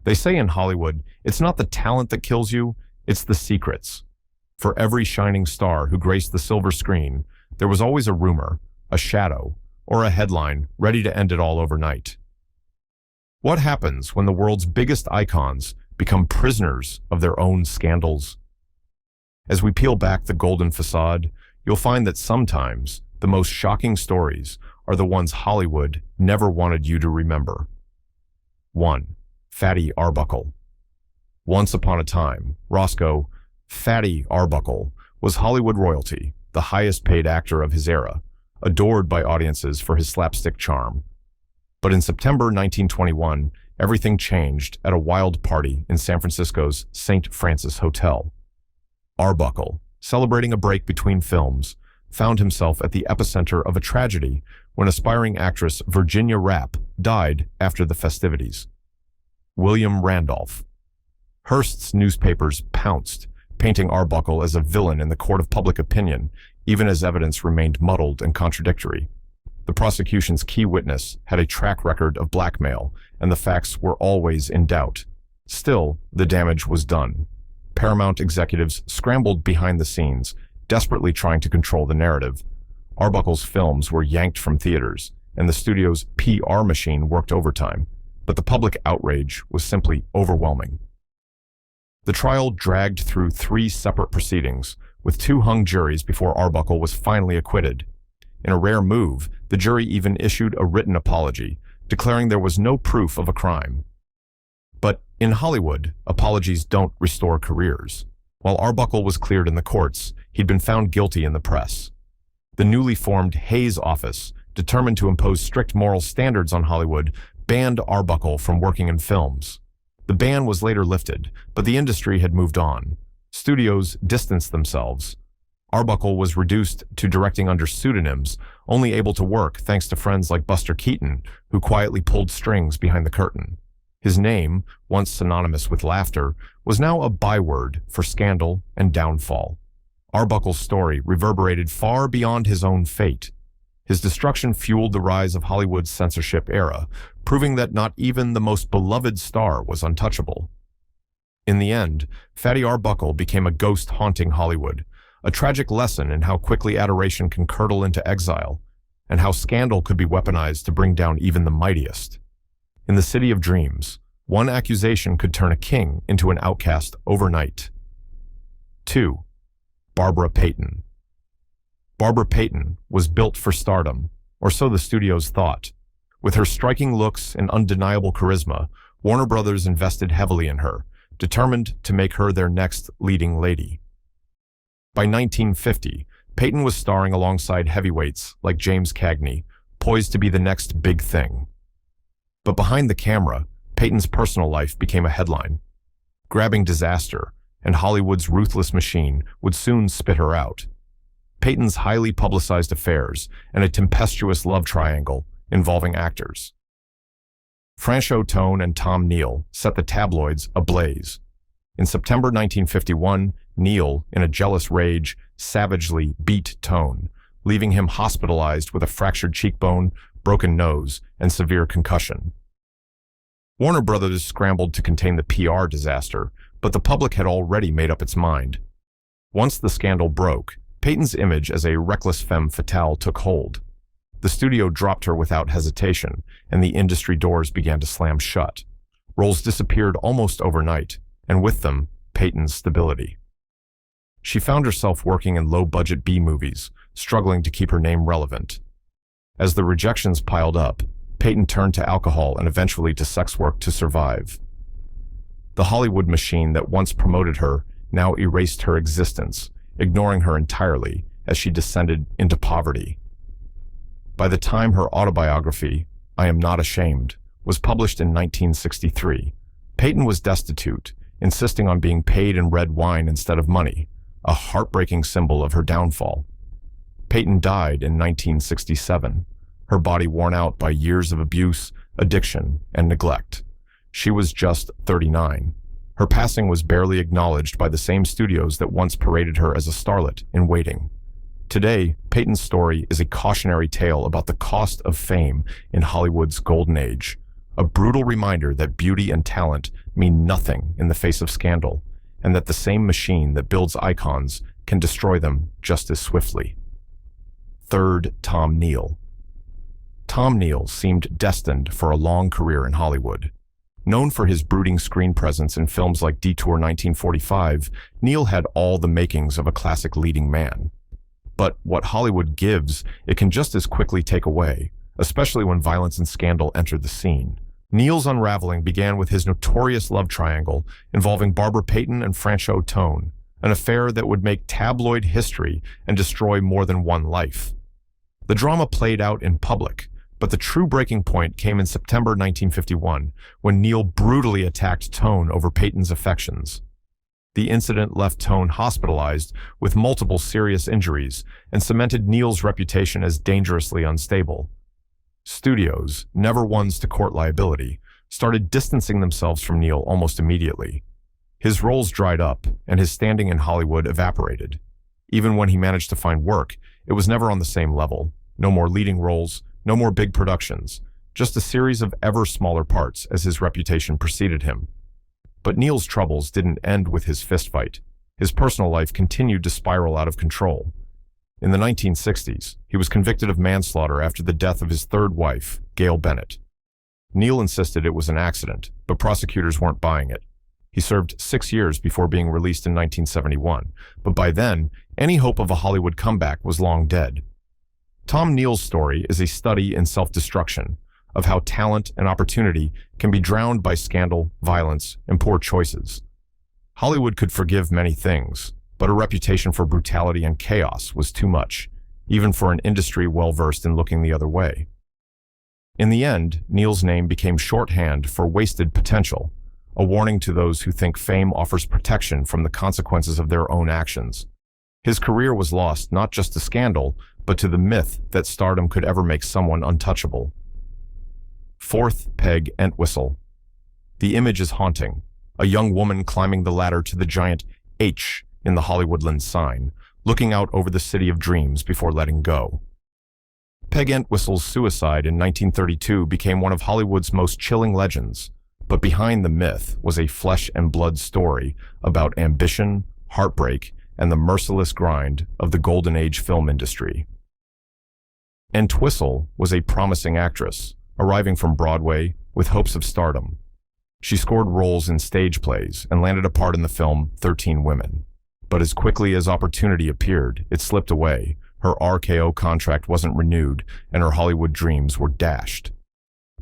They say in Hollywood, it's not the talent that kills you, it's the secrets. For every shining star who graced the silver screen, there was always a rumor, a shadow, or a headline ready to end it all overnight. What happens when the world's biggest icons become prisoners of their own scandals? As we peel back the golden facade, you'll find that sometimes the most shocking stories are the ones Hollywood never wanted you to remember. 1. Fatty Arbuckle. Once upon a time, Roscoe Fatty Arbuckle was Hollywood royalty, the highest paid actor of his era, adored by audiences for his slapstick charm. But in September 1921, everything changed at a wild party in San Francisco's St. Francis Hotel. Arbuckle, celebrating a break between films, found himself at the epicenter of a tragedy when aspiring actress Virginia Rappe died after the festivities. William Randolph. Hearst's newspapers pounced, painting Arbuckle as a villain in the court of public opinion, even as evidence remained muddled and contradictory. The prosecution's key witness had a track record of blackmail, and the facts were always in doubt. Still, the damage was done. Paramount executives scrambled behind the scenes, desperately trying to control the narrative. Arbuckle's films were yanked from theaters, and the studio's PR machine worked overtime, but the public outrage was simply overwhelming. The trial dragged through 3 separate proceedings, with 2 hung juries before Arbuckle was finally acquitted. In a rare move, the jury even issued a written apology, declaring there was no proof of a crime. But in Hollywood, apologies don't restore careers. While Arbuckle was cleared in the courts, he'd been found guilty in the press. The newly formed Hayes office, determined to impose strict moral standards on Hollywood, banned Arbuckle from working in films. The ban was later lifted, but the industry had moved on. Studios distanced themselves. Arbuckle was reduced to directing under pseudonyms, only able to work thanks to friends like Buster Keaton, who quietly pulled strings behind the curtain. His name, once synonymous with laughter, was now a byword for scandal and downfall. Arbuckle's story reverberated far beyond his own fate. His destruction fueled the rise of Hollywood's censorship era, proving that not even the most beloved star was untouchable. In the end, Fatty Arbuckle became a ghost haunting Hollywood, a tragic lesson in how quickly adoration can curdle into exile, and how scandal could be weaponized to bring down even the mightiest. In the City of Dreams, one accusation could turn a king into an outcast overnight. 2. Barbara Payton. Barbara Payton was built for stardom, or so the studios thought. With her striking looks and undeniable charisma, Warner Brothers invested heavily in her, determined to make her their next leading lady. By 1950, Payton was starring alongside heavyweights like James Cagney, poised to be the next big thing. But behind the camera, Payton's personal life became a headline. Grabbing disaster, and Hollywood's ruthless machine would soon spit her out. Payton's highly publicized affairs and a tempestuous love triangle involving actors. Francho Tone and Tom Neal set the tabloids ablaze. In September 1951, Neal, in a jealous rage, savagely beat Tone, leaving him hospitalized with a fractured cheekbone, broken nose, and severe concussion. Warner Brothers scrambled to contain the PR disaster, but the public had already made up its mind. Once the scandal broke, Payton's image as a reckless femme fatale took hold. The studio dropped her without hesitation, and the industry doors began to slam shut. Roles disappeared almost overnight, and with them, Payton's stability. She found herself working in low-budget B-movies, struggling to keep her name relevant. As the rejections piled up, Payton turned to alcohol and eventually to sex work to survive. The Hollywood machine that once promoted her now erased her existence, ignoring her entirely as she descended into poverty. By the time her autobiography, I Am Not Ashamed, was published in 1963, Payton was destitute, insisting on being paid in red wine instead of money, a heartbreaking symbol of her downfall. Payton died in 1967, her body worn out by years of abuse, addiction, and neglect. She was just 39. Her passing was barely acknowledged by the same studios that once paraded her as a starlet in waiting. Today, Payton's story is a cautionary tale about the cost of fame in Hollywood's golden age, a brutal reminder that beauty and talent mean nothing in the face of scandal, and that the same machine that builds icons can destroy them just as swiftly. Third, Tom Neal. Tom Neal seemed destined for a long career in Hollywood. Known for his brooding screen presence in films like Detour 1945, Neal had all the makings of a classic leading man. But what Hollywood gives, it can just as quickly take away, especially when violence and scandal enter the scene. Neal's unraveling began with his notorious love triangle involving Barbara Payton and Francho Tone, an affair that would make tabloid history and destroy more than one life. The drama played out in public, but the true breaking point came in September 1951, when Neal brutally attacked Tone over Payton's affections. The incident left Tone hospitalized with multiple serious injuries and cemented Neal's reputation as dangerously unstable. Studios, never ones to court liability, started distancing themselves from Neal almost immediately. His roles dried up, and his standing in Hollywood evaporated. Even when he managed to find work, it was never on the same level. No more leading roles, no more big productions, just a series of ever smaller parts as his reputation preceded him. But Neal's troubles didn't end with his fistfight. His personal life continued to spiral out of control. In the 1960s, he was convicted of manslaughter after the death of his third wife, Gail Bennett. Neal insisted it was an accident, but prosecutors weren't buying it. He served 6 years before being released in 1971, but by then, any hope of a Hollywood comeback was long dead. Tom Neal's story is a study in self-destruction, of how talent and opportunity can be drowned by scandal, violence, and poor choices. Hollywood could forgive many things, but a reputation for brutality and chaos was too much, even for an industry well-versed in looking the other way. In the end, Neal's name became shorthand for wasted potential, a warning to those who think fame offers protection from the consequences of their own actions. His career was lost not just to scandal, but to the myth that stardom could ever make someone untouchable. Fourth, Peg Entwistle. The image is haunting. A young woman climbing the ladder to the giant H in the Hollywoodland sign, looking out over the city of dreams before letting go. Peg Entwistle's suicide in 1932 became one of Hollywood's most chilling legends, but behind the myth was a flesh and blood story about ambition, heartbreak, and the merciless grind of the golden age film industry. Antwistle was a promising actress, arriving from Broadway with hopes of stardom. She scored roles in stage plays and landed a part in the film 13 Women. But as quickly as opportunity appeared, it slipped away. Her RKO contract wasn't renewed, and her Hollywood dreams were dashed.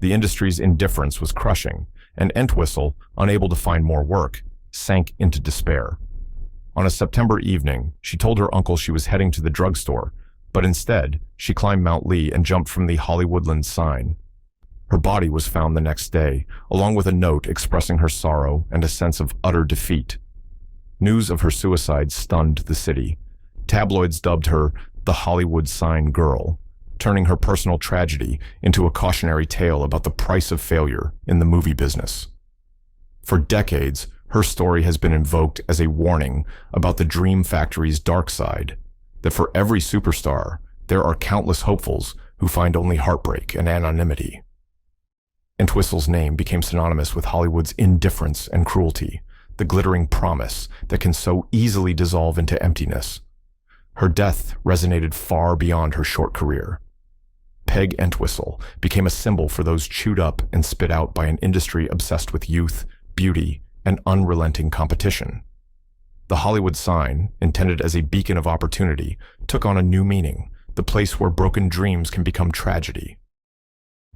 The industry's indifference was crushing, and Entwistle, unable to find more work, sank into despair. On a September evening, she told her uncle she was heading to the drugstore, but instead, she climbed Mount Lee and jumped from the Hollywoodland sign. Her body was found the next day, along with a note expressing her sorrow and a sense of utter defeat. News of her suicide stunned the city. Tabloids dubbed her the Hollywood Sign Girl, turning her personal tragedy into a cautionary tale about the price of failure in the movie business. For decades, her story has been invoked as a warning about the dream factory's dark side, that for every superstar, there are countless hopefuls who find only heartbreak and anonymity. Entwistle's name became synonymous with Hollywood's indifference and cruelty, the glittering promise that can so easily dissolve into emptiness. Her death resonated far beyond her short career. Peg Entwistle became a symbol for those chewed up and spit out by an industry obsessed with youth, beauty, and unrelenting competition. The Hollywood sign, intended as a beacon of opportunity, took on a new meaning, the place where broken dreams can become tragedy.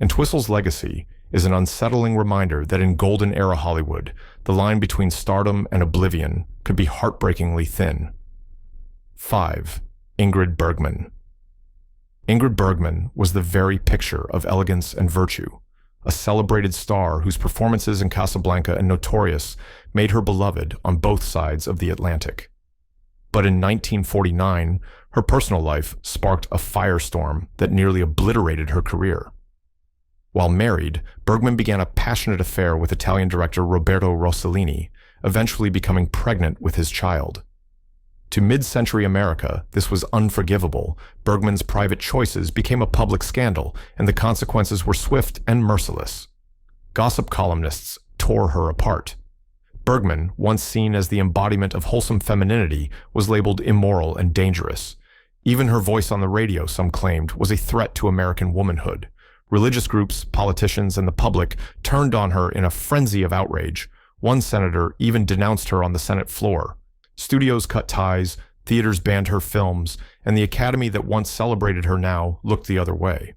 Entwistle's legacy is an unsettling reminder that in golden era Hollywood, the line between stardom and oblivion could be heartbreakingly thin. 5. Ingrid Bergman. Ingrid Bergman was the very picture of elegance and virtue, a celebrated star whose performances in Casablanca and Notorious made her beloved on both sides of the Atlantic. But in 1949, her personal life sparked a firestorm that nearly obliterated her career. While married, Bergman began a passionate affair with Italian director Roberto Rossellini, eventually becoming pregnant with his child. To mid-century America, this was unforgivable. Bergman's private choices became a public scandal, and the consequences were swift and merciless. Gossip columnists tore her apart. Bergman, once seen as the embodiment of wholesome femininity, was labeled immoral and dangerous. Even her voice on the radio, some claimed, was a threat to American womanhood. Religious groups, politicians, and the public turned on her in a frenzy of outrage. One senator even denounced her on the Senate floor. Studios cut ties, theaters banned her films, and the Academy that once celebrated her now looked the other way.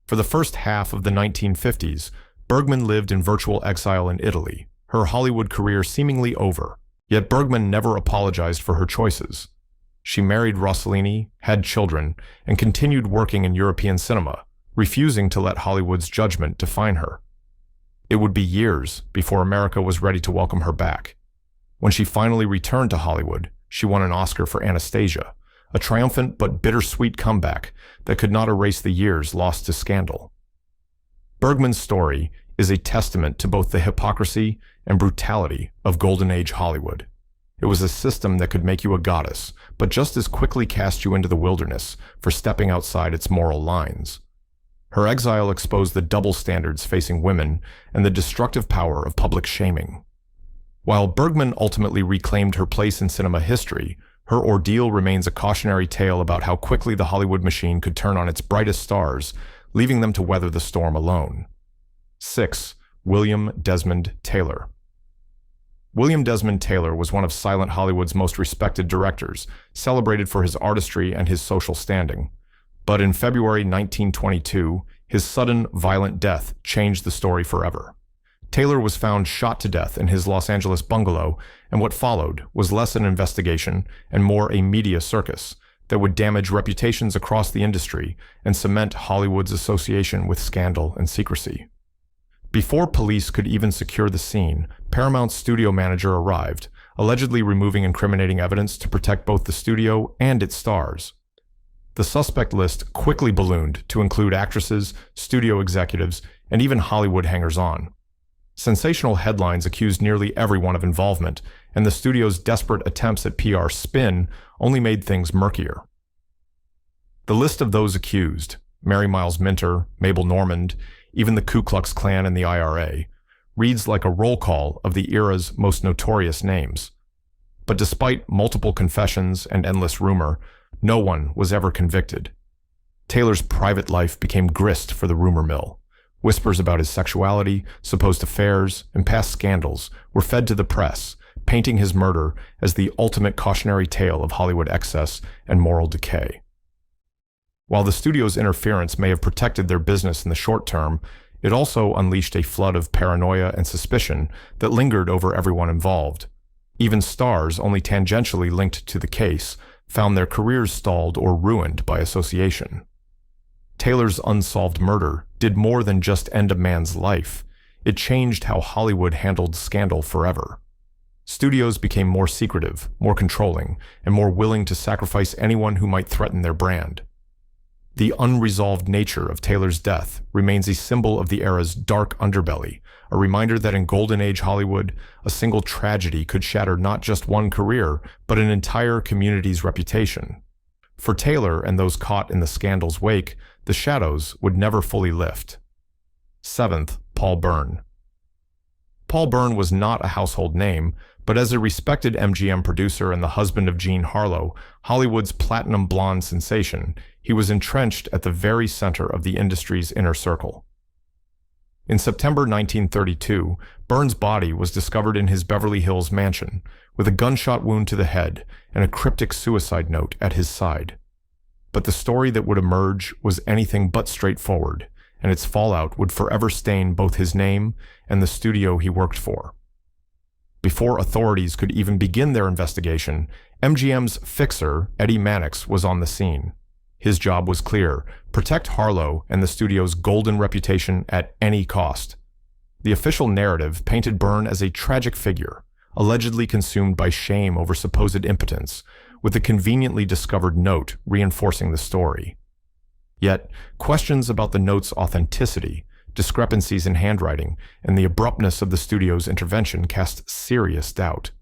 For the first half of the 1950s, Bergman lived in virtual exile in Italy, her Hollywood career seemingly over. Yet Bergman never apologized for her choices. She married Rossellini, had children, and continued working in European cinema, refusing to let Hollywood's judgment define her. It would be years before America was ready to welcome her back. When she finally returned to Hollywood, she won an Oscar for Anastasia, a triumphant but bittersweet comeback that could not erase the years lost to scandal. Bergman's story is a testament to both the hypocrisy and brutality of Golden Age Hollywood. It was a system that could make you a goddess, but just as quickly cast you into the wilderness for stepping outside its moral lines. Her exile exposed the double standards facing women and the destructive power of public shaming. While Bergman ultimately reclaimed her place in cinema history, her ordeal remains a cautionary tale about how quickly the Hollywood machine could turn on its brightest stars, leaving them to weather the storm alone. 6. William Desmond Taylor. William Desmond Taylor was one of silent Hollywood's most respected directors, celebrated for his artistry and his social standing. But in February 1922, his sudden, violent death changed the story forever. Taylor was found shot to death in his Los Angeles bungalow, and what followed was less an investigation and more a media circus that would damage reputations across the industry and cement Hollywood's association with scandal and secrecy. Before police could even secure the scene, Paramount's studio manager arrived, allegedly removing incriminating evidence to protect both the studio and its stars. The suspect list quickly ballooned to include actresses, studio executives, and even Hollywood hangers-on. Sensational headlines accused nearly everyone of involvement, and the studio's desperate attempts at PR spin only made things murkier. The list of those accused, Mary Miles Minter, Mabel Normand, even the Ku Klux Klan and the IRA, reads like a roll call of the era's most notorious names. But despite multiple confessions and endless rumor, no one was ever convicted. Taylor's private life became grist for the rumor mill. Whispers about his sexuality, supposed affairs, and past scandals were fed to the press, painting his murder as the ultimate cautionary tale of Hollywood excess and moral decay. While the studio's interference may have protected their business in the short term, it also unleashed a flood of paranoia and suspicion that lingered over everyone involved. Even stars only tangentially linked to the case found their careers stalled or ruined by association. Taylor's unsolved murder did more than just end a man's life. It changed how Hollywood handled scandal forever. Studios became more secretive, more controlling, and more willing to sacrifice anyone who might threaten their brand. The unresolved nature of Taylor's death remains a symbol of the era's dark underbelly, a reminder that in Golden Age Hollywood, a single tragedy could shatter not just one career, but an entire community's reputation. For Taylor and those caught in the scandal's wake, the shadows would never fully lift. 7th, Paul Bern. Paul Bern was not a household name, but as a respected MGM producer and the husband of Jean Harlo, Hollywood's platinum blonde sensation, he was entrenched at the very center of the industry's inner circle. In September 1932, Bern's body was discovered in his Beverly Hills mansion, with a gunshot wound to the head and a cryptic suicide note at his side. But the story that would emerge was anything but straightforward, and its fallout would forever stain both his name and the studio he worked for. Before authorities could even begin their investigation, MGM's fixer, Eddie Mannix, was on the scene. His job was clear: protect Harlo and the studio's golden reputation at any cost. The official narrative painted Bern as a tragic figure, allegedly consumed by shame over supposed impotence, with a conveniently discovered note reinforcing the story. Yet, questions about the note's authenticity, discrepancies in handwriting, and the abruptness of the studio's intervention cast serious doubt.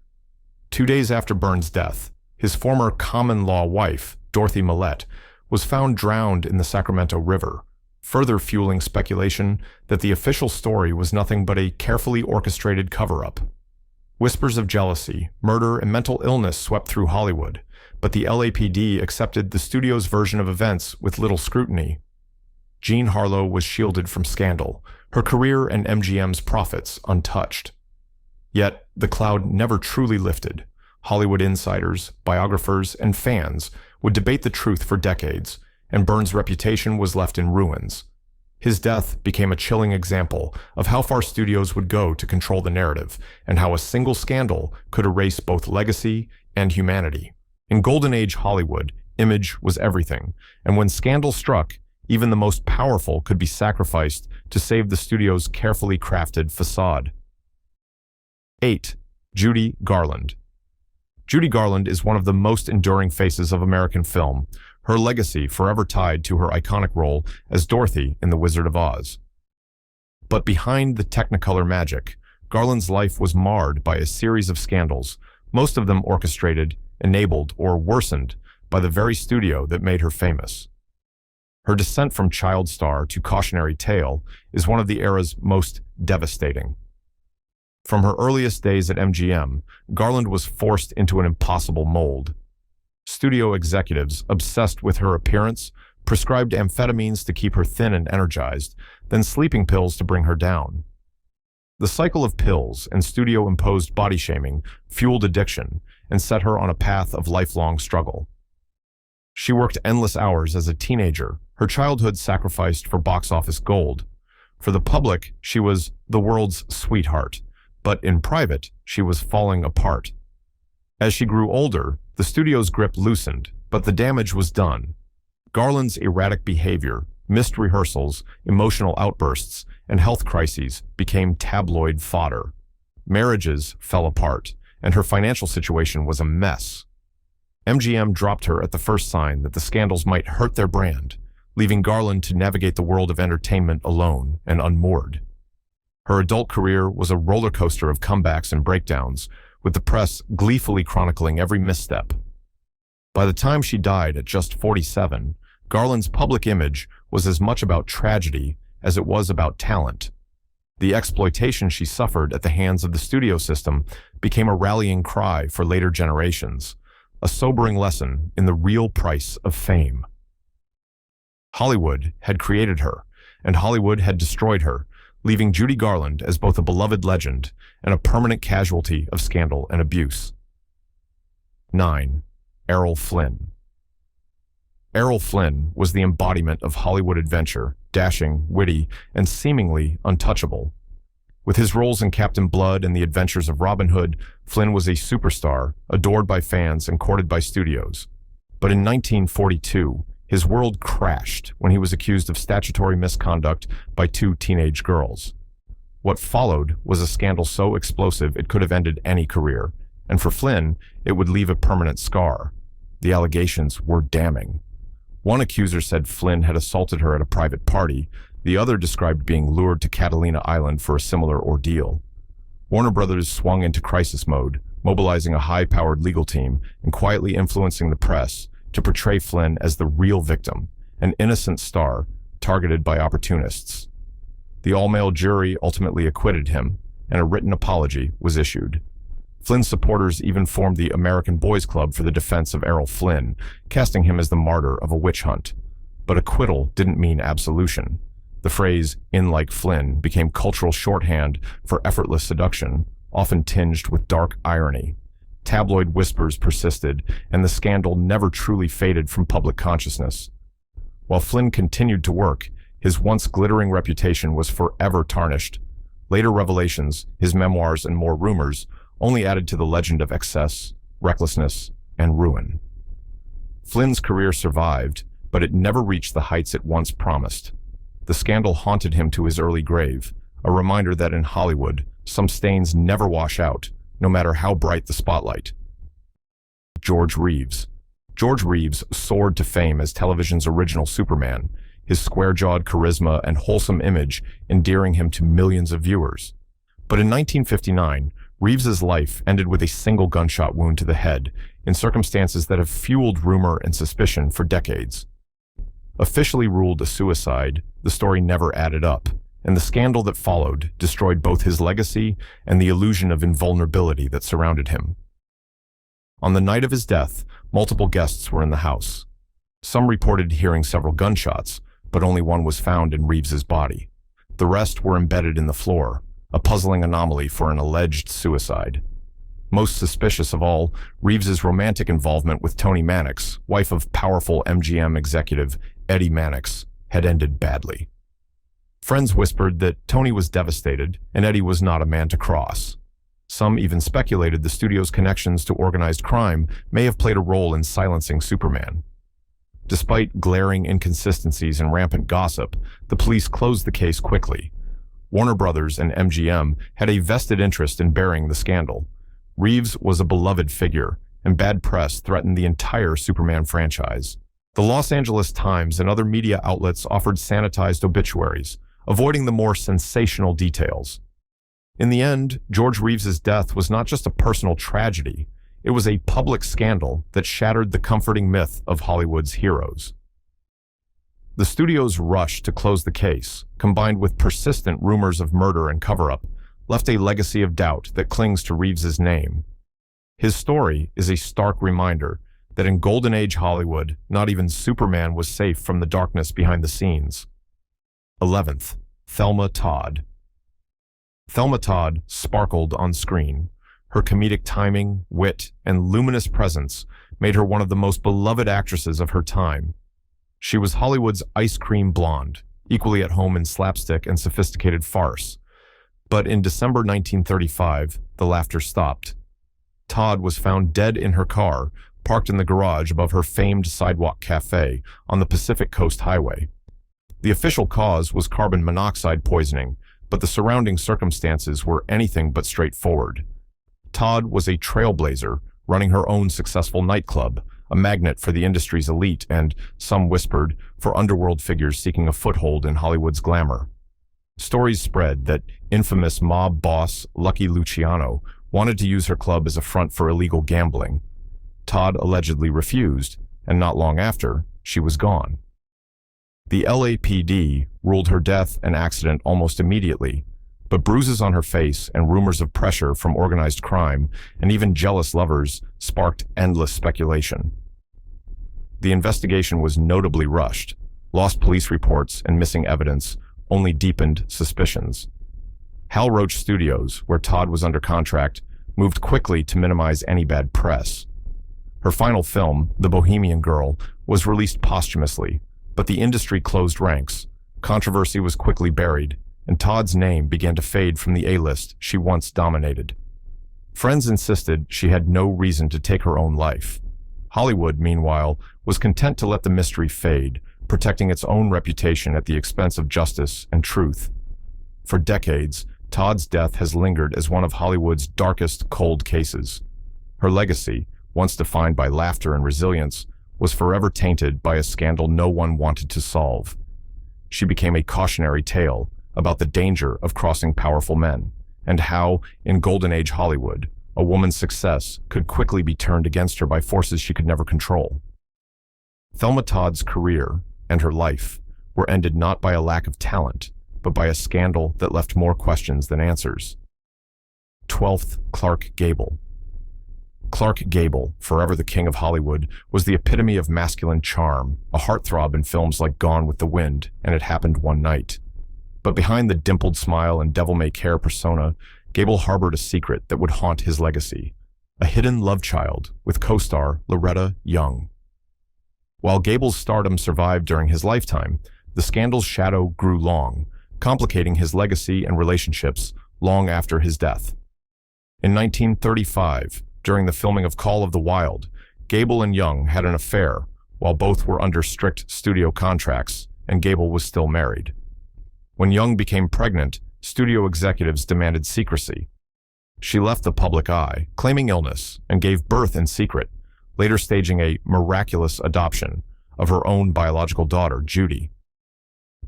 2 days after Bern's death, his former common-law wife, Dorothy Millette, was found drowned in the Sacramento River, further fueling speculation that the official story was nothing but a carefully orchestrated cover-up. Whispers of jealousy, murder, and mental illness swept through Hollywood, but the LAPD accepted the studio's version of events with little scrutiny. Jean Harlo was shielded from scandal, her career and MGM's profits untouched. Yet, the cloud never truly lifted. Hollywood insiders, biographers, and fans would debate the truth for decades, and Byrne's reputation was left in ruins. His death became a chilling example of how far studios would go to control the narrative, and how a single scandal could erase both legacy and humanity. In Golden Age Hollywood, image was everything, and when scandal struck, even the most powerful could be sacrificed to save the studio's carefully crafted facade. 8. Judy Garland. Judy Garland is one of the most enduring faces of American film, her legacy forever tied to her iconic role as Dorothy in The Wizard of Oz. But behind the Technicolor magic, Garland's life was marred by a series of scandals, most of them orchestrated, enabled, or worsened by the very studio that made her famous. Her descent from child star to cautionary tale is one of the era's most devastating. From her earliest days at MGM, Garland was forced into an impossible mold. Studio executives, obsessed with her appearance, prescribed amphetamines to keep her thin and energized, then sleeping pills to bring her down. The cycle of pills and studio-imposed body shaming fueled addiction and set her on a path of lifelong struggle. She worked endless hours as a teenager, her childhood sacrificed for box office gold. For the public, she was the world's sweetheart, but in private, she was falling apart. As she grew older, the studio's grip loosened, but the damage was done. Garland's erratic behavior, missed rehearsals, emotional outbursts, and health crises became tabloid fodder. Marriages fell apart, and her financial situation was a mess. MGM dropped her at the first sign that the scandals might hurt their brand, leaving Garland to navigate the world of entertainment alone and unmoored. Her adult career was a roller coaster of comebacks and breakdowns, with the press gleefully chronicling every misstep. By the time she died at just 47, Garland's public image was as much about tragedy as it was about talent. The exploitation she suffered at the hands of the studio system became a rallying cry for later generations, a sobering lesson in the real price of fame. Hollywood had created her, and Hollywood had destroyed her, leaving Judy Garland as both a beloved legend and a permanent casualty of scandal and abuse. 9. Errol Flynn. Errol Flynn was the embodiment of Hollywood adventure, dashing, witty, and seemingly untouchable. With his roles in Captain Blood and The Adventures of Robin Hood, Flynn was a superstar, adored by fans and courted by studios. But in 1942, his world crashed when he was accused of statutory misconduct by two teenage girls. What followed was a scandal so explosive it could have ended any career, and for Flynn, it would leave a permanent scar. The allegations were damning. One accuser said Flynn had assaulted her at a private party. The other described being lured to Catalina Island for a similar ordeal. Warner Brothers swung into crisis mode, mobilizing a high-powered legal team and quietly influencing the press to portray Flynn as the real victim, an innocent star targeted by opportunists. The all-male jury ultimately acquitted him, and a written apology was issued. Flynn's supporters even formed the American Boys Club for the defense of Errol Flynn, casting him as the martyr of a witch hunt. But acquittal didn't mean absolution. The phrase, "in like Flynn," became cultural shorthand for effortless seduction, often tinged with dark irony. Tabloid whispers persisted, and the scandal never truly faded from public consciousness. While Flynn continued to work, his once glittering reputation was forever tarnished. Later revelations, his memoirs, and more rumors only added to the legend of excess, recklessness, and ruin. Flynn's career survived, but it never reached the heights it once promised. The scandal haunted him to his early grave, a reminder that in Hollywood, some stains never wash out, no matter how bright the spotlight. George Reeves. George Reeves soared to fame as television's original Superman, his square-jawed charisma and wholesome image endearing him to millions of viewers. But in 1959, Reeves's life ended with a single gunshot wound to the head, in circumstances that have fueled rumor and suspicion for decades. Officially ruled a suicide, the story never added up, and the scandal that followed destroyed both his legacy and the illusion of invulnerability that surrounded him. On the night of his death, multiple guests were in the house. Some reported hearing several gunshots, but only one was found in Reeves's body. The rest were embedded in the floor, a puzzling anomaly for an alleged suicide. Most suspicious of all, Reeves's romantic involvement with Toni Mannix, wife of powerful MGM executive Eddie Mannix, had ended badly. Friends whispered that Toni was devastated and Eddie was not a man to cross. Some even speculated the studio's connections to organized crime may have played a role in silencing Superman. Despite glaring inconsistencies and rampant gossip, the police closed the case quickly. Warner Brothers and MGM had a vested interest in burying the scandal. Reeves was a beloved figure, and bad press threatened the entire Superman franchise. The Los Angeles Times and other media outlets offered sanitized obituaries, avoiding the more sensational details. In the end, George Reeves's death was not just a personal tragedy, it was a public scandal that shattered the comforting myth of Hollywood's heroes. The studio's rush to close the case, combined with persistent rumors of murder and cover-up, left a legacy of doubt that clings to Reeves's name. His story is a stark reminder that in Golden Age Hollywood, not even Superman was safe from the darkness behind the scenes. 11th, Thelma Todd. Thelma Todd sparkled on screen. Her comedic timing, wit, and luminous presence made her one of the most beloved actresses of her time. She was Hollywood's ice cream blonde, equally at home in slapstick and sophisticated farce. But in December 1935, the laughter stopped. Todd was found dead in her car, parked in the garage above her famed sidewalk cafe on the Pacific Coast Highway. The official cause was carbon monoxide poisoning, but the surrounding circumstances were anything but straightforward. Todd was a trailblazer, running her own successful nightclub, a magnet for the industry's elite and, some whispered, for underworld figures seeking a foothold in Hollywood's glamour. Stories spread that infamous mob boss Lucky Luciano wanted to use her club as a front for illegal gambling. Todd allegedly refused, and not long after, she was gone. The LAPD ruled her death an accident almost immediately, but bruises on her face and rumors of pressure from organized crime and even jealous lovers sparked endless speculation. The investigation was notably rushed. Lost police reports and missing evidence only deepened suspicions. Hal Roach Studios, where Todd was under contract, moved quickly to minimize any bad press. Her final film, The Bohemian Girl, was released posthumously, but the industry closed ranks. Controversy was quickly buried, and Todd's name began to fade from the A-list she once dominated. Friends insisted she had no reason to take her own life. Hollywood, meanwhile, was content to let the mystery fade, protecting its own reputation at the expense of justice and truth. For decades, Todd's death has lingered as one of Hollywood's darkest cold cases. Her legacy, once defined by laughter and resilience, was forever tainted by a scandal no one wanted to solve. She became a cautionary tale about the danger of crossing powerful men, and how, in Golden Age Hollywood, a woman's success could quickly be turned against her by forces she could never control. Thelma Todd's career and her life were ended not by a lack of talent, but by a scandal that left more questions than answers. 12th, Clark Gable. Clark Gable, forever the king of Hollywood, was the epitome of masculine charm, a heartthrob in films like Gone with the Wind and It Happened One Night. But behind the dimpled smile and devil-may-care persona, Gable harbored a secret that would haunt his legacy, a hidden love child with co-star Loretta Young. While Gable's stardom survived during his lifetime, the scandal's shadow grew long, complicating his legacy and relationships long after his death. In 1935, during the filming of Call of the Wild, Gable and Young had an affair while both were under strict studio contracts, and Gable was still married. When Young became pregnant, studio executives demanded secrecy. She left the public eye, claiming illness, and gave birth in secret, later staging a miraculous adoption of her own biological daughter, Judy.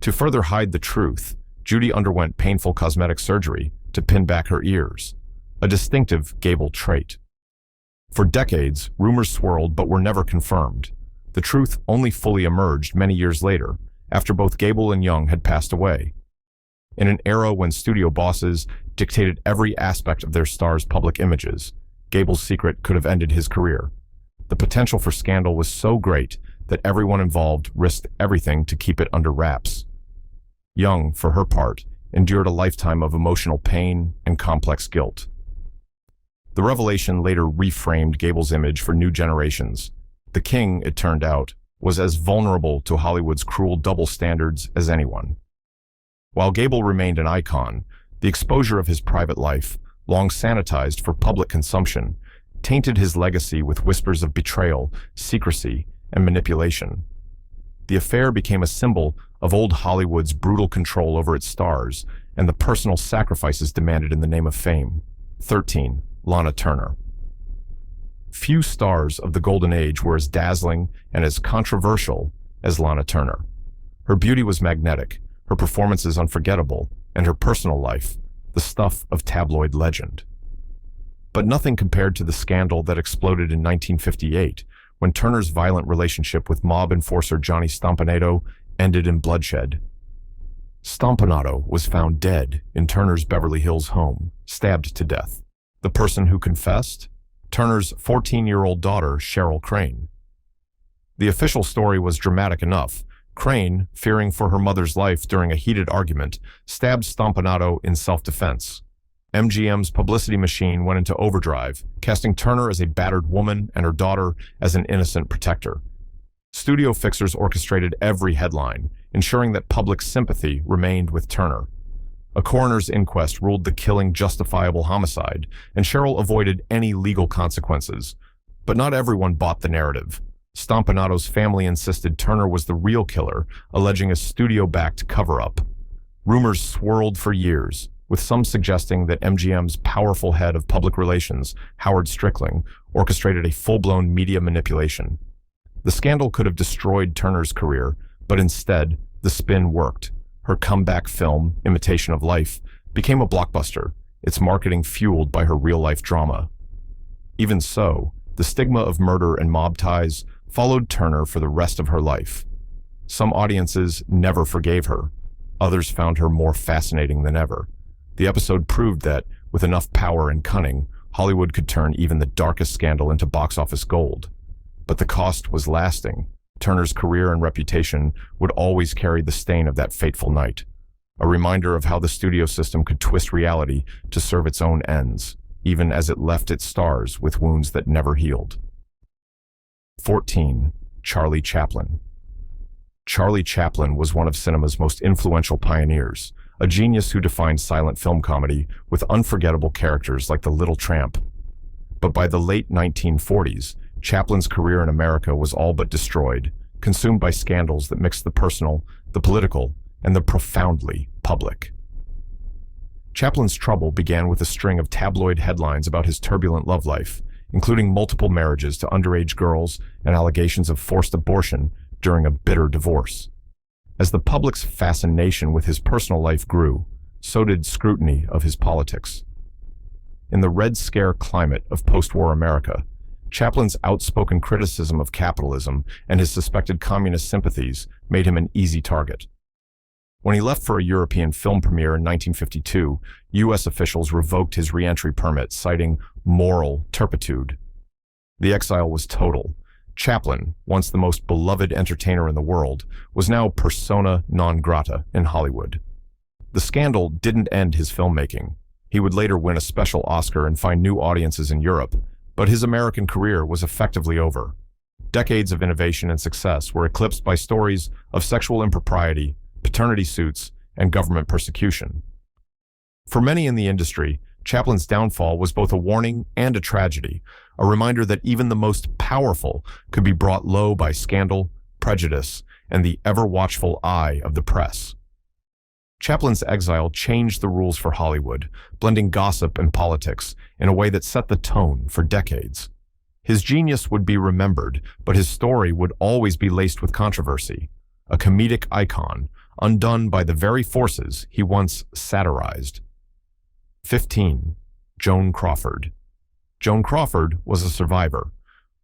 To further hide the truth, Judy underwent painful cosmetic surgery to pin back her ears, a distinctive Gable trait. For decades, rumors swirled but were never confirmed. The truth only fully emerged many years later, after both Gable and Young had passed away. In an era when studio bosses dictated every aspect of their stars' public images, Gable's secret could have ended his career. The potential for scandal was so great that everyone involved risked everything to keep it under wraps. Young, for her part, endured a lifetime of emotional pain and complex guilt. The revelation later reframed Gable's image for new generations. The king, it turned out, was as vulnerable to Hollywood's cruel double standards as anyone. While Gable remained an icon, the exposure of his private life, long sanitized for public consumption, tainted his legacy with whispers of betrayal, secrecy, and manipulation. The affair became a symbol of old Hollywood's brutal control over its stars and the personal sacrifices demanded in the name of fame. 13. Lana Turner. Few stars of the Golden Age were as dazzling and as controversial as Lana Turner. Her beauty was magnetic, her performances unforgettable, and her personal life, the stuff of tabloid legend. But nothing compared to the scandal that exploded in 1958, when Turner's violent relationship with mob enforcer Johnny Stompanato ended in bloodshed. Stompanato was found dead in Turner's Beverly Hills home, stabbed to death. The person who confessed? Turner's 14-year-old daughter, Cheryl Crane. The official story was dramatic enough. Crane, fearing for her mother's life during a heated argument, stabbed Stompanato in self-defense. MGM's publicity machine went into overdrive, casting Turner as a battered woman and her daughter as an innocent protector. Studio fixers orchestrated every headline, ensuring that public sympathy remained with Turner. A coroner's inquest ruled the killing justifiable homicide, and Cheryl avoided any legal consequences. But not everyone bought the narrative. Stompanato's family insisted Turner was the real killer, alleging a studio-backed cover-up. Rumors swirled for years, with some suggesting that MGM's powerful head of public relations, Howard Strickling, orchestrated a full-blown media manipulation. The scandal could have destroyed Turner's career, but instead, the spin worked. Her comeback film, Imitation of Life, became a blockbuster, its marketing fueled by her real-life drama. Even so, the stigma of murder and mob ties followed Turner for the rest of her life. Some audiences never forgave her. Others found her more fascinating than ever. The episode proved that, with enough power and cunning, Hollywood could turn even the darkest scandal into box office gold. But the cost was lasting. Turner's career and reputation would always carry the stain of that fateful night, a reminder of how the studio system could twist reality to serve its own ends, even as it left its stars with wounds that never healed. 14. Charlie Chaplan. Charlie Chaplan was one of cinema's most influential pioneers, a genius who defined silent film comedy with unforgettable characters like the Little Tramp. But by the late 1940s, Chaplin's career in America was all but destroyed, consumed by scandals that mixed the personal, the political, and the profoundly public. Chaplin's trouble began with a string of tabloid headlines about his turbulent love life, including multiple marriages to underage girls and allegations of forced abortion during a bitter divorce. As the public's fascination with his personal life grew, so did scrutiny of his politics. In the Red Scare climate of post-war America, Chaplin's outspoken criticism of capitalism and his suspected communist sympathies made him an easy target. When he left for a European film premiere in 1952, U.S. officials revoked his re-entry permit, citing moral turpitude. The exile was total. Chaplan, once the most beloved entertainer in the world, was now persona non grata in Hollywood. The scandal didn't end his filmmaking. He would later win a special Oscar and find new audiences in Europe, but his American career was effectively over. Decades of innovation and success were eclipsed by stories of sexual impropriety, paternity suits, and government persecution. For many in the industry, Chaplin's downfall was both a warning and a tragedy, a reminder that even the most powerful could be brought low by scandal, prejudice, and the ever-watchful eye of the press. Chaplin's exile changed the rules for Hollywood, blending gossip and politics in a way that set the tone for decades. His genius would be remembered, but his story would always be laced with controversy, a comedic icon undone by the very forces he once satirized. 15. Joan Crawford. Joan Crawford was a survivor.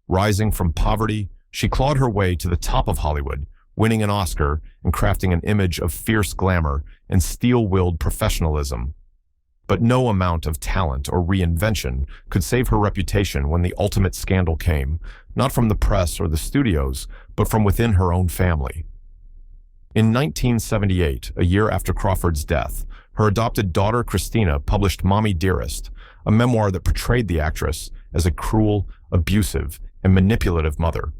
Rising from poverty, she clawed her way to the top of Hollywood, winning an Oscar and crafting an image of fierce glamour and steel-willed professionalism. But no amount of talent or reinvention could save her reputation when the ultimate scandal came, not from the press or the studios, but from within her own family. In 1978, a year after Crawford's death, her adopted daughter Christina published Mommy Dearest, a memoir that portrayed the actress as a cruel, abusive, and manipulative mother.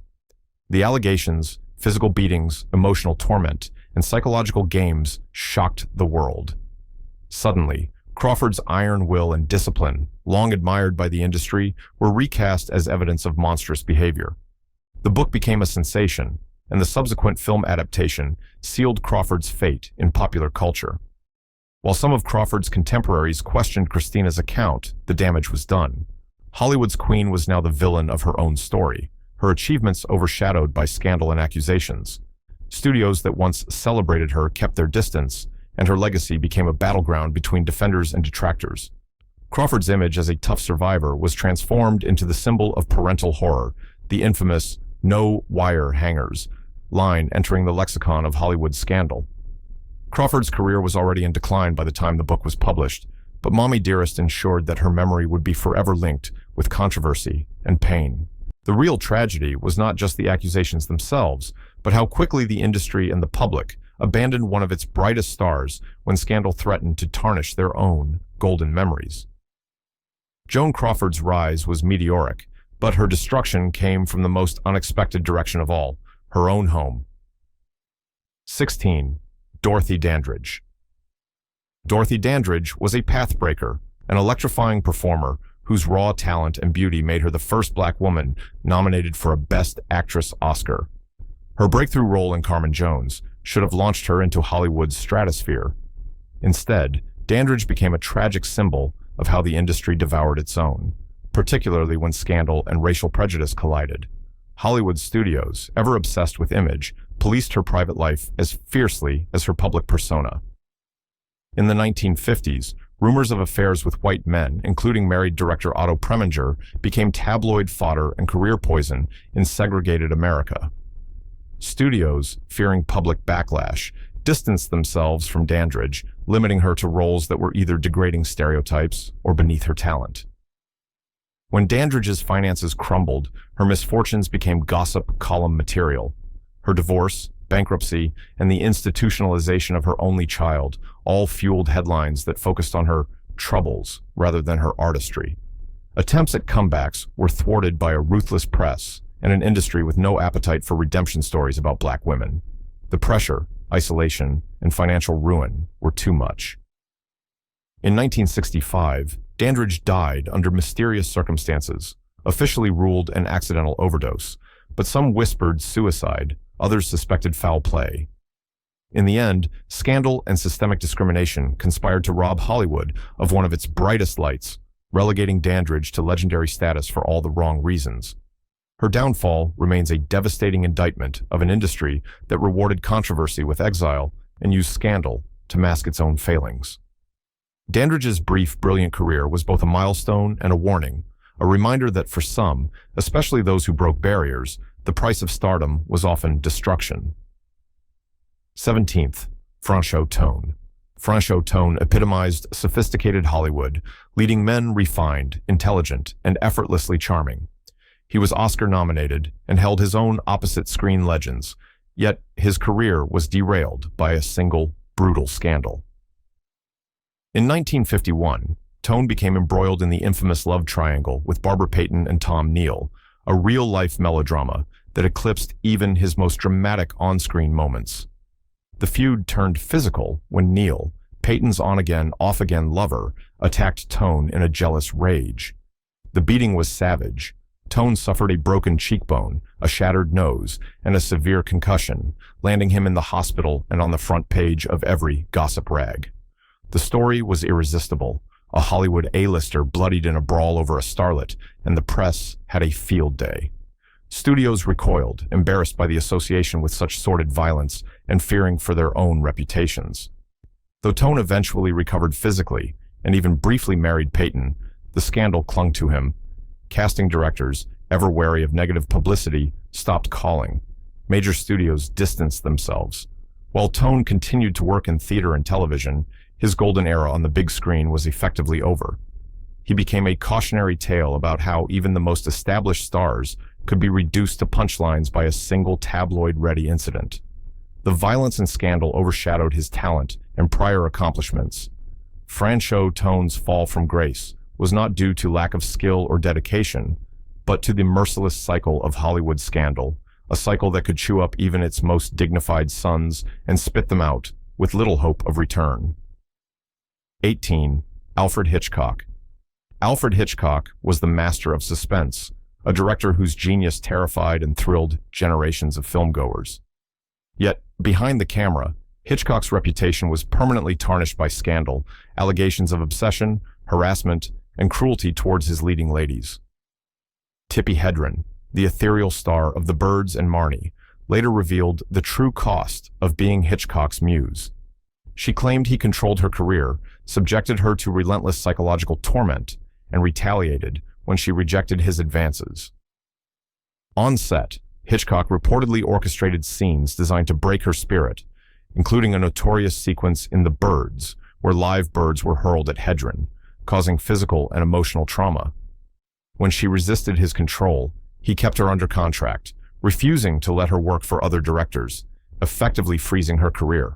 The allegations, physical beatings, emotional torment, and psychological games shocked the world. Suddenly, Crawford's iron will and discipline, long admired by the industry, were recast as evidence of monstrous behavior. The book became a sensation, and the subsequent film adaptation sealed Crawford's fate in popular culture. While some of Crawford's contemporaries questioned Christina's account, the damage was done. Hollywood's queen was now the villain of her own story, her achievements overshadowed by scandal and accusations. Studios that once celebrated her kept their distance, and her legacy became a battleground between defenders and detractors. Crawford's image as a tough survivor was transformed into the symbol of parental horror, the infamous "no wire hangers" line entering the lexicon of Hollywood scandal. Crawford's career was already in decline by the time the book was published, but Mommy Dearest ensured that her memory would be forever linked with controversy and pain. The real tragedy was not just the accusations themselves, but how quickly the industry and the public abandoned one of its brightest stars when scandal threatened to tarnish their own golden memories. Joan Crawford's rise was meteoric, but her destruction came from the most unexpected direction of all, her own home. 16. Dorothy Dandridge. Dorothy Dandridge was a pathbreaker, an electrifying performer whose raw talent and beauty made her the first black woman nominated for a Best Actress Oscar. Her breakthrough role in Carmen Jones should have launched her into Hollywood's stratosphere. Instead, Dandridge became a tragic symbol of how the industry devoured its own, particularly when scandal and racial prejudice collided. Hollywood studios, ever obsessed with image, policed her private life as fiercely as her public persona. In the 1950s, rumors of affairs with white men, including married director Otto Preminger, became tabloid fodder and career poison in segregated America. Studios, fearing public backlash, distanced themselves from Dandridge, limiting her to roles that were either degrading stereotypes or beneath her talent. When Dandridge's finances crumbled, her misfortunes became gossip column material. Her divorce, bankruptcy, and the institutionalization of her only child all fueled headlines that focused on her troubles rather than her artistry. Attempts at comebacks were thwarted by a ruthless press and an industry with no appetite for redemption stories about black women. The pressure, isolation, and financial ruin were too much. In 1965, Dandridge died under mysterious circumstances, officially ruled an accidental overdose, but some whispered suicide, others suspected foul play. In the end, scandal and systemic discrimination conspired to rob Hollywood of one of its brightest lights, relegating Dandridge to legendary status for all the wrong reasons. Her downfall remains a devastating indictment of an industry that rewarded controversy with exile and used scandal to mask its own failings. Dandridge's brief, brilliant career was both a milestone and a warning, a reminder that for some, especially those who broke barriers, the price of stardom was often destruction. 17th, Francho Tone. Francho Tone epitomized sophisticated Hollywood, leading men refined, intelligent, and effortlessly charming. He was Oscar-nominated and held his own opposite-screen legends, yet his career was derailed by a single, brutal scandal. In 1951, Tone became embroiled in the infamous love triangle with Barbara Payton and Tom Neal, a real-life melodrama that eclipsed even his most dramatic on-screen moments. The feud turned physical when Neal, Payton's on-again, off-again lover, attacked Tone in a jealous rage. The beating was savage. Tone suffered a broken cheekbone, a shattered nose, and a severe concussion, landing him in the hospital and on the front page of every gossip rag. The story was irresistible. A Hollywood A-lister bloodied in a brawl over a starlet, and the press had a field day. Studios recoiled, embarrassed by the association with such sordid violence and fearing for their own reputations. Though Tone eventually recovered physically and even briefly married Payton, the scandal clung to him. Casting directors, ever wary of negative publicity, stopped calling. major studios distanced themselves. While Tone continued to work in theater and television, his golden era on the big screen was effectively over. He became a cautionary tale about how even the most established stars could be reduced to punchlines by a single tabloid-ready incident. The violence and scandal overshadowed his talent and prior accomplishments. Francho Tone's fall from grace was not due to lack of skill or dedication, but to the merciless cycle of Hollywood scandal, a cycle that could chew up even its most dignified sons and spit them out with little hope of return. 18. Alfred Hitchcock. Alfred Hitchcock was the master of suspense, a director whose genius terrified and thrilled generations of filmgoers. Yet, behind the camera, Hitchcock's reputation was permanently tarnished by scandal, allegations of obsession, harassment, and cruelty towards his leading ladies. Tippi Hedren, the ethereal star of The Birds and Marnie, later revealed the true cost of being Hitchcock's muse. She claimed he controlled her career, subjected her to relentless psychological torment, and retaliated when she rejected his advances. On set, Hitchcock reportedly orchestrated scenes designed to break her spirit, including a notorious sequence in The Birds, where live birds were hurled at Hedren, causing physical and emotional trauma. When she resisted his control, he kept her under contract, refusing to let her work for other directors, effectively freezing her career.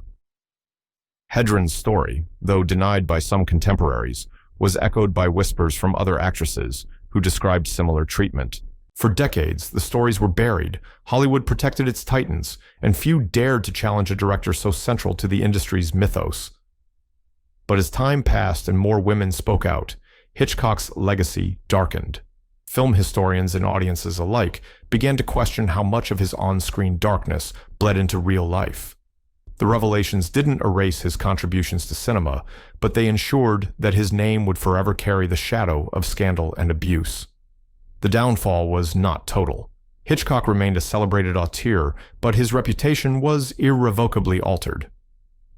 Hedren's story, though denied by some contemporaries, was echoed by whispers from other actresses who described similar treatment. For decades, the stories were buried, Hollywood protected its titans, and few dared to challenge a director so central to the industry's mythos. But as time passed and more women spoke out, Hitchcock's legacy darkened. Film historians and audiences alike began to question how much of his on-screen darkness bled into real life. The revelations didn't erase his contributions to cinema, but they ensured that his name would forever carry the shadow of scandal and abuse. The downfall was not total. Hitchcock remained a celebrated auteur, but his reputation was irrevocably altered.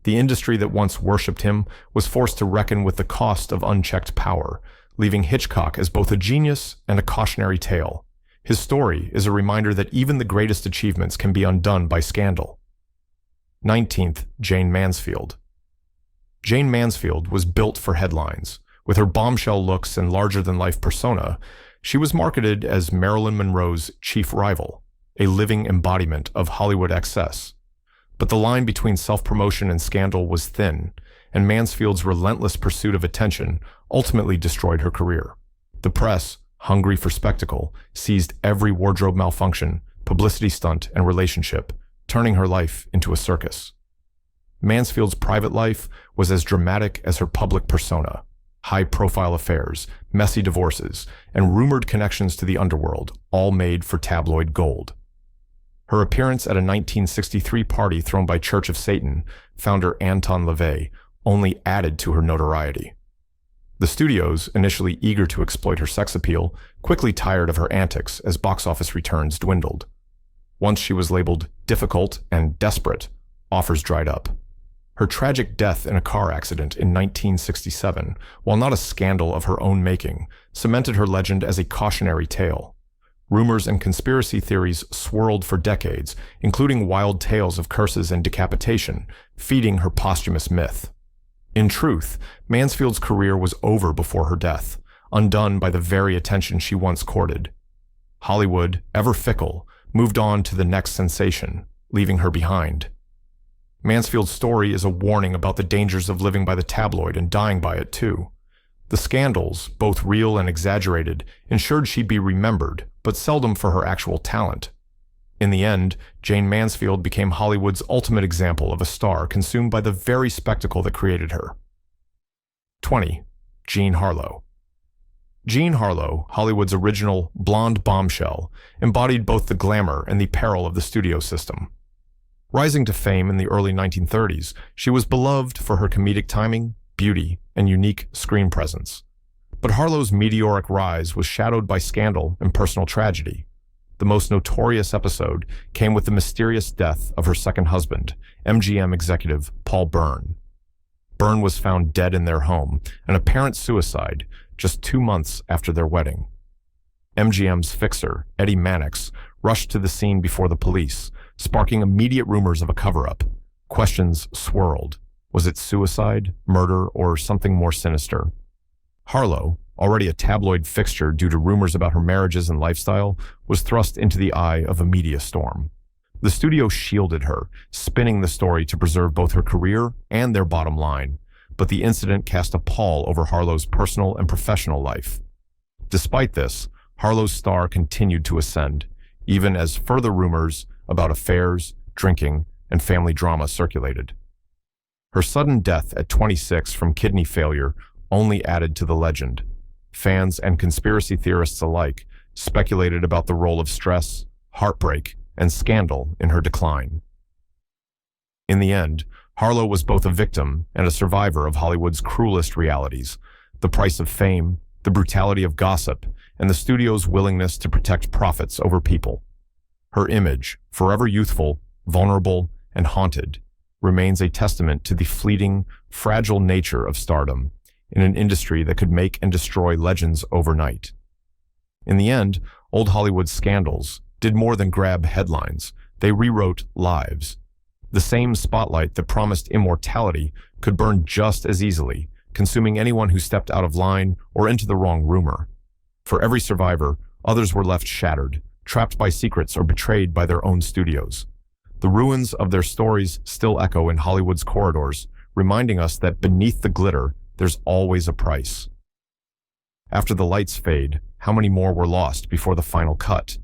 The industry that once worshipped him was forced to reckon with the cost of unchecked power, leaving Hitchcock as both a genius and a cautionary tale. His story is a reminder that even the greatest achievements can be undone by scandal. 19th, Jane Mansfield. Jane Mansfield was built for headlines. With her bombshell looks and larger-than-life persona, she was marketed as Marilyn Monroe's chief rival, a living embodiment of Hollywood excess. But the line between self-promotion and scandal was thin, and Mansfield's relentless pursuit of attention ultimately destroyed her career. The press, hungry for spectacle, seized every wardrobe malfunction, publicity stunt, and relationship, turning her life into a circus. Mansfield's private life was as dramatic as her public persona. High-profile affairs, messy divorces, and rumored connections to the underworld, all made for tabloid gold. Her appearance at a 1963 party thrown by Church of Satan founder Anton LaVey only added to her notoriety. The studios, initially eager to exploit her sex appeal, quickly tired of her antics as box office returns dwindled. Once she was labeled difficult and desperate, offers dried up. Her tragic death in a car accident in 1967, while not a scandal of her own making, cemented her legend as a cautionary tale. Rumors and conspiracy theories swirled for decades, including wild tales of curses and decapitation, feeding her posthumous myth. In truth, Mansfield's career was over before her death, undone by the very attention she once courted. Hollywood, ever fickle, moved on to the next sensation, leaving her behind. Mansfield's story is a warning about the dangers of living by the tabloid and dying by it too. The scandals, both real and exaggerated, ensured she'd be remembered, but seldom for her actual talent. In the end, Jane Mansfield became Hollywood's ultimate example of a star consumed by the very spectacle that created her. 20. Jean Harlo. Jean Harlo, Hollywood's original blonde bombshell, embodied both the glamour and the peril of the studio system. Rising to fame in the early 1930s, she was beloved for her comedic timing, beauty, and unique screen presence. But Harlo's meteoric rise was shadowed by scandal and personal tragedy. The most notorious episode came with the mysterious death of her second husband, MGM executive Paul Byrne. Byrne was found dead in their home, an apparent suicide, just 2 months after their wedding. MGM's fixer, Eddie Mannix, rushed to the scene before the police, sparking immediate rumors of a cover-up. Questions swirled. Was it suicide, murder, or something more sinister? Harlo, already a tabloid fixture due to rumors about her marriages and lifestyle, was thrust into the eye of a media storm. The studio shielded her, spinning the story to preserve both her career and their bottom line, but the incident cast a pall over Harlo's personal and professional life. Despite this, Harlo's star continued to ascend, even as further rumors about affairs, drinking, and family drama circulated. Her sudden death at 26 from kidney failure only added to the legend. Fans and conspiracy theorists alike speculated about the role of stress, heartbreak, and scandal in her decline. In the end, Harlo was both a victim and a survivor of Hollywood's cruelest realities: the price of fame, the brutality of gossip, and the studio's willingness to protect profits over people. Her image, forever youthful, vulnerable, and haunted, remains a testament to the fleeting, fragile nature of stardom in an industry that could make and destroy legends overnight. In the end, old Hollywood scandals did more than grab headlines. They rewrote lives. The same spotlight that promised immortality could burn just as easily, consuming anyone who stepped out of line or into the wrong rumor. For every survivor, others were left shattered, trapped by secrets or betrayed by their own studios. The ruins of their stories still echo in Hollywood's corridors, reminding us that beneath the glitter, there's always a price. After the lights fade, how many more were lost before the final cut?